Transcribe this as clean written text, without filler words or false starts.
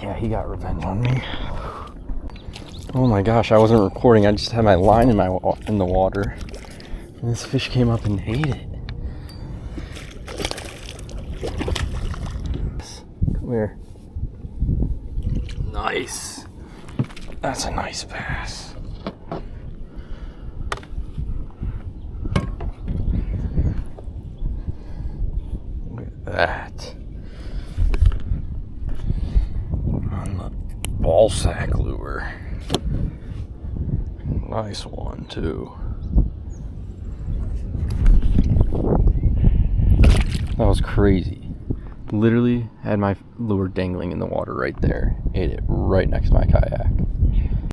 Yeah, he got revenge on me. Oh my gosh, I wasn't recording. I just had my line in the water. And this fish came up and ate it. Come here. Nice. That's a nice bass. Look at that. On the ball sack lure. Nice one too. That was crazy. Literally had my lure dangling in the water right there. Ate it right next to my kayak.